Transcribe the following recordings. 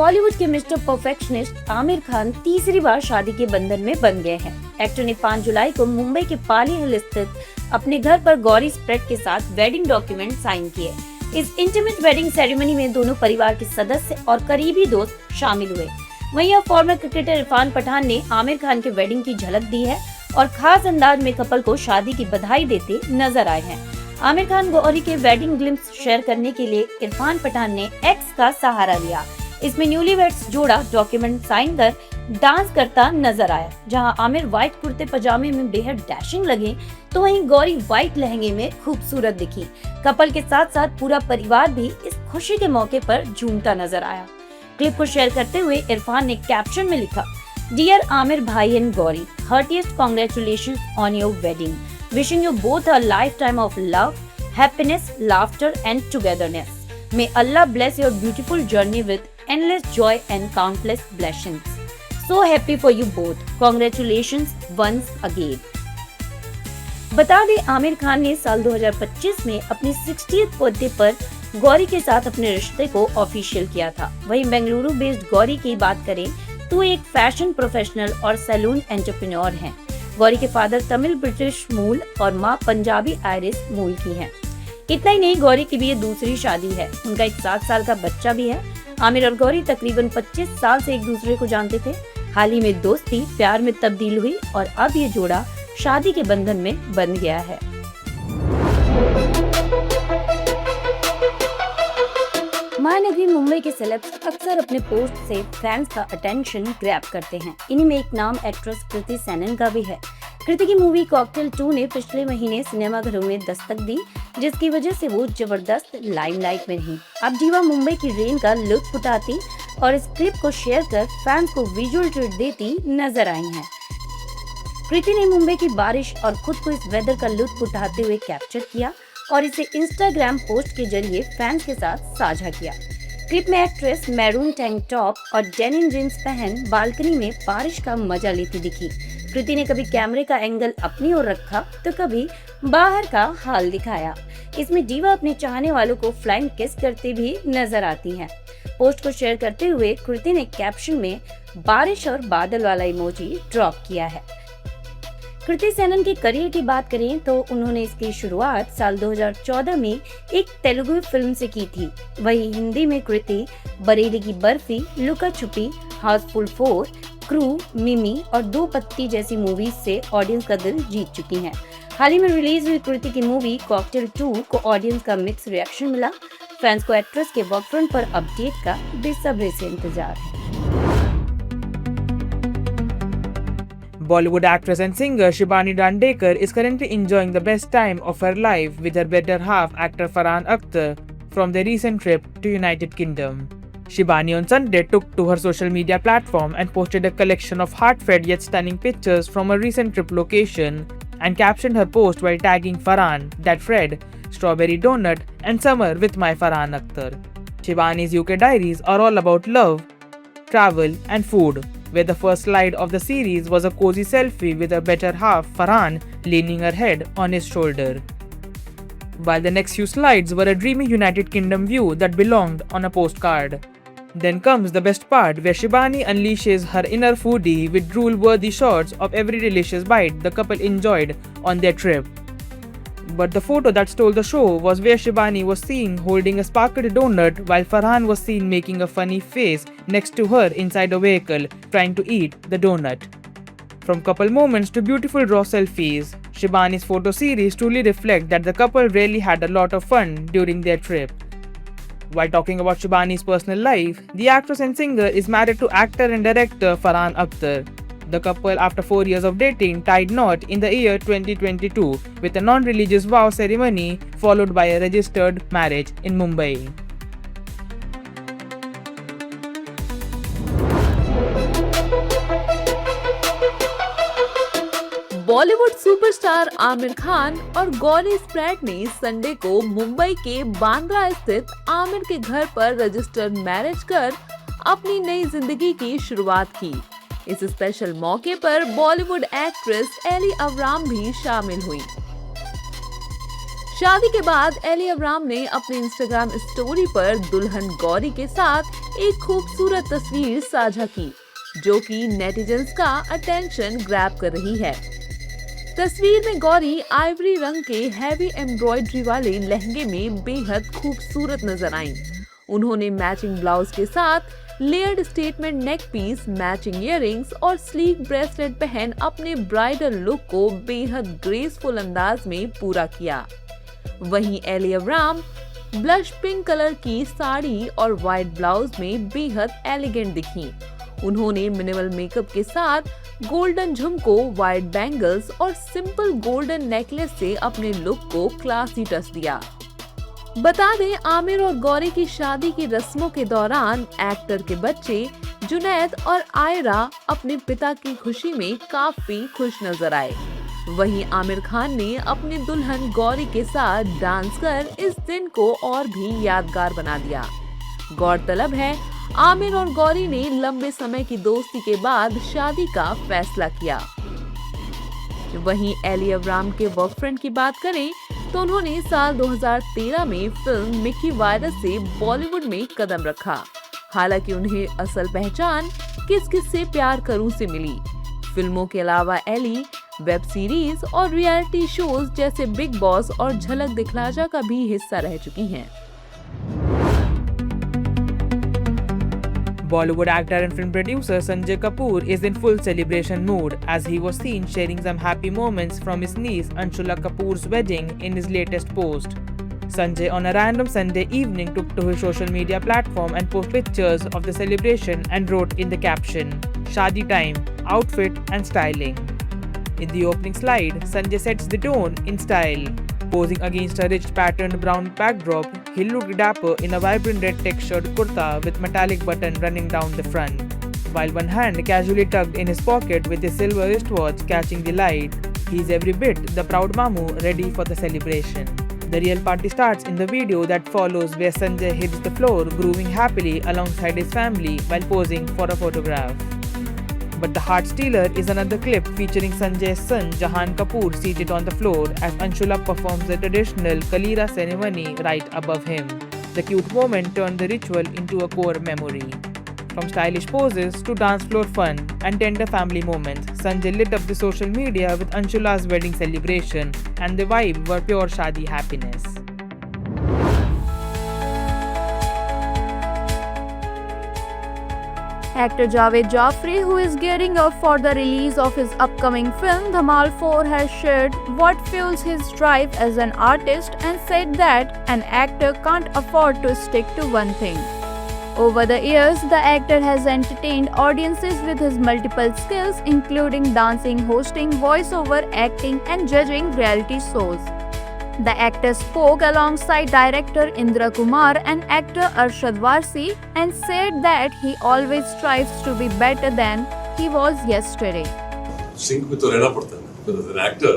बॉलीवुड के mister perfectionist Aamir Khan तीसरी बार शादी के बंधन में बंध गए हैं। एक्टर ने 5 जुलाई को मुंबई के पाली हिल स्थित अपने घर पर गौरी स्प्रेड के साथ वेडिंग डॉक्यूमेंट साइन किए। इस इंटीमेट वेडिंग सेरेमनी में दोनों परिवार के सदस्य और करीबी दोस्त शामिल हुए। वहीं अब फॉर्मर क्रिकेटर इरफान पठान ने आमिर खान के वेडिंग की झलक दी है और खास अंदाज में कपल को शादी की बधाई देते नजर आए हैं। आमिर खान गौरी के वेडिंग ग्लिम्स शेयर करने के लिए इरफान पठान ने एक्स का सहारा लिया। इसमें न्यूलीवेड्स जोड़ा डॉक्यूमेंट साइन कर डांस करता नजर आया। जहां आमिर व्हाइट कुर्ते पजामे में बेहद डैशिंग लगे, तो वहीं गौरी व्हाइट लहंगे में खूबसूरत दिखी। कपल के साथ साथ पूरा परिवार भी इस खुशी के मौके पर झूमता नजर आया। क्लिप को शेयर करते हुए इरफान ने कैप्शन में लिखा, डियर आमिर भाई and Gauri, heartiest congratulations on your wedding. Wishing you both a lifetime of love, happiness, laughter and togetherness. May Allah bless your beautiful journey with endless joy and countless blessings. So happy for you both. Congratulations once again. बता दें, आमिर खान ने साल 2025 में अपनी 60th birthday पर गौरी के साथ अपने रिश्ते को ऑफिशियल किया था। वहीं बेंगलुरु बेस्ड गौरी की बात करें तो एक फैशन प्रोफेशनल और सैलून एंटरप्रेन्योर हैं। गौरी के फादर तमिल ब्रिटिश मूल और मां पंजाबी आयरिश मूल की हैं। इतना ही नहीं, गौरी की भी ये दूसरी शादी है। उनका एक 7 साल का बच्चा भी है। आमिर और गौरी तकरीबन 25 साल से एक दूसरे को जानते थे। हाल ही में दोस्ती प्यार में तब्दील हुई और अब ये जोड़ा शादी के बंधन में बंध गया है। महानगरी मुंबई के सेलेब्स अक्सर अपने पोस्ट से फैंस का अटेंशन ग्रैब करते हैं। इन्हीं में एक नाम एक्ट्रेस कृति सेनन का भी है। कृति की मूवी कॉकटेल 2 ने पिछले महीने सिनेमाघरों में दस्तक दी, जिसकी वजह से वो जबरदस्त लाइमलाइट में रही। अब दीवा मुंबई की रेन का लुत्फ उठाती और इस क्लिप को शेयर कर फैंस को विजुअल ट्रीट देती नजर आई हैं। कृति ने मुंबई की बारिश और खुद को इस वेदर का लुत्फ उठाते हुए कैप्चर किया और इसे इंस्टाग्राम पोस्ट के जरिए फैंस के साथ साझा किया। क्लिप में एक्ट्रेस मैरून टैंक टॉप और डेनिम जींस पहन बालकनी में बारिश का मजा लेती दिखी। कृति ने कभी कैमरे का एंगल अपनी ओर रखा तो कभी बाहर का हाल दिखाया। इसमें डीवा अपने चाहने वालों को फ्लाइंग किस करते भी नजर आती हैं। पोस्ट को शेयर करते हुए कृति ने कैप्शन में बारिश और बादल वाला इमोजी ड्रॉप किया है। कृति सेनन के करियर की बात करें तो उन्होंने इसकी शुरुआत साल 2014 में एक तेलुगु फिल्म से की थी। वहीं हिंदी में कृति बरेली की बर्फी, लुका छुपी, हाउसफुल 4, क्रू, मिमी और 2 पत्ती जैसी मूवीज से ऑडियंस का दिल जीत चुकी हैं। हाल ही में रिलीज हुई कृति की मूवी कॉकटेल 2 को ऑडियंस का मिक्स रिएक्शन मिला। फैंस को एक्ट्रेस के वर्क फ्रंट पर अपडेट का बेसब्री से इंतजार है। Bollywood actress and singer Shibani Dandekar is currently enjoying the best time of her life with her better half actor Farhan Akhtar from their recent trip to United Kingdom. Shibani on Sunday took to her social media platform and posted a collection of heartfelt yet stunning pictures from her recent trip location and captioned her post while tagging Farhan that Fred, strawberry donut and summer with my Farhan Akhtar. Shibani's UK diaries are all about love, travel and food, where the first slide of the series was a cozy selfie with her better half Farhan leaning her head on his shoulder, while the next few slides were a dreamy United Kingdom view that belonged on a postcard. Then comes the best part, where Shibani unleashes her inner foodie with drool-worthy shots of every delicious bite the couple enjoyed on their trip. But the photo that stole the show was where Shibani was seen holding a sparkled donut while Farhan was seen making a funny face next to her inside a vehicle trying to eat the donut. From couple moments to beautiful raw selfies, Shibani's photo series truly reflect that the couple really had a lot of fun during their trip. While talking about Shibani's personal life, the actress and singer is married to actor and director Farhan Akhtar. The couple, after 4 years of dating, tied knot in the year 2022 with a non-religious vow ceremony followed by a registered marriage in Mumbai. Bollywood superstar Aamir Khan और Gauri spread ने Sunday को मुंबई के बांद्रा स्थित आमिर के घर पर registered marriage कर अपनी नई जिंदगी की शुरुआत की। इस स्पेशल मौके पर बॉलीवुड एक्ट्रेस एली अवराम भी शामिल हुई। शादी के बाद एली अवराम ने अपने इंस्टाग्राम स्टोरी पर दुल्हन गौरी के साथ एक खूबसूरत तस्वीर साझा की जो कि नेटिजन्स का अटेंशन ग्रैब कर रही है। तस्वीर में गौरी आइवरी रंग के हैवी एम्ब्रॉयडरी वाले लहंगे में बेहद खूबसूरत नजर आईं। उन्होंने मैचिंग ब्लाउज के साथ layered statement neck piece, matching earrings और स्लीक ब्रेसलेट पहन अपने ब्राइडल लुक को बेहद ग्रेसफुल अंदाज में पूरा किया। वहीं Elli AvrRam blush pink colour की साड़ी और व्हाइट ब्लाउज में बेहद एलिगेंट दिखी। उन्होंने मिनिमल मेकअप के साथ गोल्डन झुमको, व्हाइट बैंगल्स और सिंपल गोल्डन नेकलेस से अपने लुक को क्लासी टच दिया। बता दें, आमिर और गौरी की शादी की रस्मों के दौरान एक्टर के बच्चे जुनैद और आयरा अपने पिता की खुशी में काफी खुश नजर आए। वहीं आमिर खान ने अपनी दुल्हन गौरी के साथ डांस कर इस दिन को और भी यादगार बना दिया। गौरतलब है, आमिर और गौरी ने लंबे समय की दोस्ती के बाद शादी का फैसला किया। वहीं एली अब्राहम के बॉयफ्रेंड की बात करें तो उन्होंने साल 2013 में फिल्म मिकी वायरस से बॉलीवुड में कदम रखा। हालांकि उन्हें असल पहचान किस किस से प्यार करूं से मिली। फिल्मों के अलावा एली वेब सीरीज और रियलिटी शोज जैसे बिग बॉस और झलक दिखला जा का भी हिस्सा रह चुकी हैं। Bollywood actor and film producer Sanjay Kapoor is in full celebration mood as he was seen sharing some happy moments from his niece Anshula Kapoor's wedding in his latest post. Sanjay on a random Sunday evening took to his social media platform and posted pictures of the celebration and wrote in the caption, "Shadi time, outfit and styling." In the opening slide, Sanjay sets the tone in style. Posing against a rich patterned brown backdrop, he looked dapper in a vibrant red textured kurta with metallic button running down the front. While one hand casually tucked in his pocket with his silver wristwatch catching the light, he's every bit the proud mamu ready for the celebration. The real party starts in the video that follows where Sanjay hits the floor grooving happily alongside his family while posing for a photograph. But the heart stealer is another clip featuring Sanjay's son Jahan Kapoor seated on the floor as Anshula performs the traditional Kalira ceremony right above him. The cute moment turned the ritual into a core memory. From stylish poses to dance floor fun and tender family moments, Sanjay lit up the social media with Anshula's wedding celebration, and the vibe were pure shadi happiness. Actor Javed Jaffrey, who is gearing up for the release of his upcoming film Dhamal 4, has shared what fuels his drive as an artist and said that an actor can't afford to stick to one thing. Over the years, the actor has entertained audiences with his multiple skills, including dancing, hosting, voiceover, acting, and judging reality shows. The actor spoke alongside director Indra Kumar and actor Arshad Varsi and said that he always strives to be better than he was yesterday. Sink में तो रहना पड़ता है ना, as an actor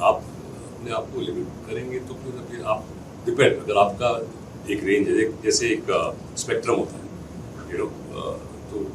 आप अपने आप को लिमिट करेंगे तो फिर आप डिपेंड, अगर आपका एक रेंज है, जैसे एक स्पेक्ट्रम होता है, तो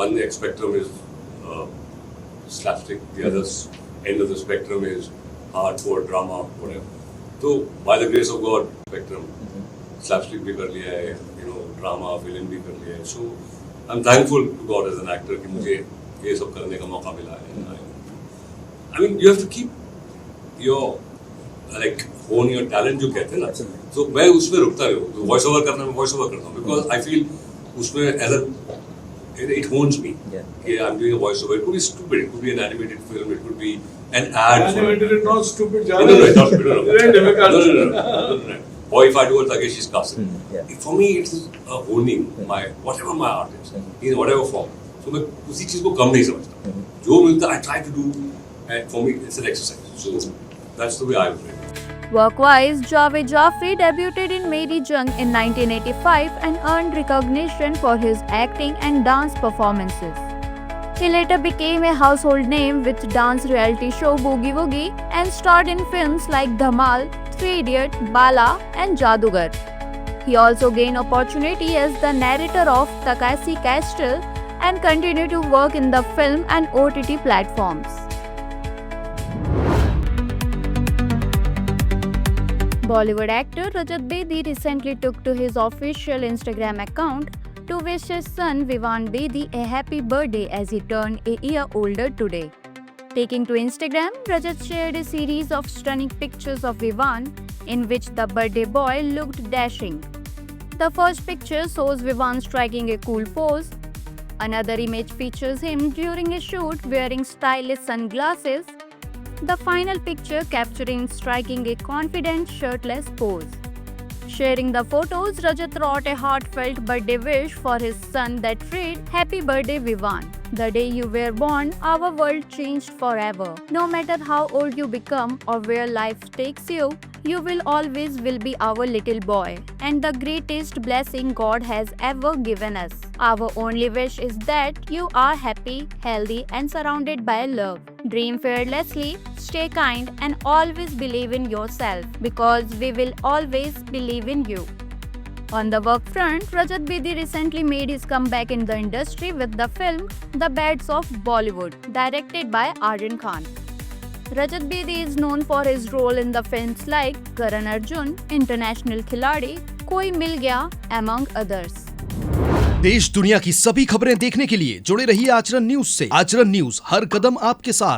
one spectrum is slapstick, the other end of the spectrum is hardcore drama, whatever. तो by the grace of God, spectrum, slapstick भी कर लिया है, drama, villain भी कर लिया है. So I'm thankful to God as an actor कि मुझे ये सब करने का मौका मिला है. I mean, you have to keep your hone your talent जो कहते हैं ना. So मैं उसमें रुकता नहीं हूँ. वॉइस ओवर करना मैं वॉइस ओवर करता हूँ because I feel उसमें it hones me. Yeah, I'm doing a voice over. It could be stupid. It could be an animated film. It could be an ad. Animated is not stupid. No, it's not stupid. No. Very difficult. No. Or if I do a Takeshi's castle. For me, it's honing whatever my art is in whatever form. So मैं उसी चीज को कम नहीं समझता. जो मिलता I try to do, and for me it's an exercise. So that's the way I would play. Work-wise, Javed Jaffrey debuted in Meri Jung in 1985 and earned recognition for his acting and dance performances. He later became a household name with dance reality show Boogie Woogie and starred in films like Dhamal, Three Idiot, Bala and Jadugar. He also gained opportunity as the narrator of Takashi Castle and continued to work in the film and OTT platforms. Bollywood actor Rajat Bedi recently took to his official Instagram account to wish his son Vivan Bedi a happy birthday as he turned a year older today. Taking to Instagram, Rajat shared a series of stunning pictures of Vivan in which the birthday boy looked dashing. The first picture shows Vivan striking a cool pose. Another image features him during a shoot wearing stylish sunglasses. The final picture capturing striking a confident shirtless pose. Sharing the photos, Rajat wrote a heartfelt birthday wish for his son that read, "Happy birthday Vivan. The day you were born, our world changed forever. No matter how old you become or where life takes you, you will always be our little boy and the greatest blessing God has ever given us. Our only wish is that you are happy, healthy and surrounded by love. Dream fearlessly, stay kind and always believe in yourself because we will always believe in you." On the work front, Rajat Bedi recently made his comeback in the industry with the film The Bads of Bollywood, directed by Aryan Khan. Rajat Bedi is known for his role in the films like Karan Arjun, International Khiladi, Koi Mil Gaya, among others. देश दुनिया की सभी खबरें देखने के लिए जुड़े रहिए आचरण न्यूज से। आचरण न्यूज, हर कदम आपके साथ।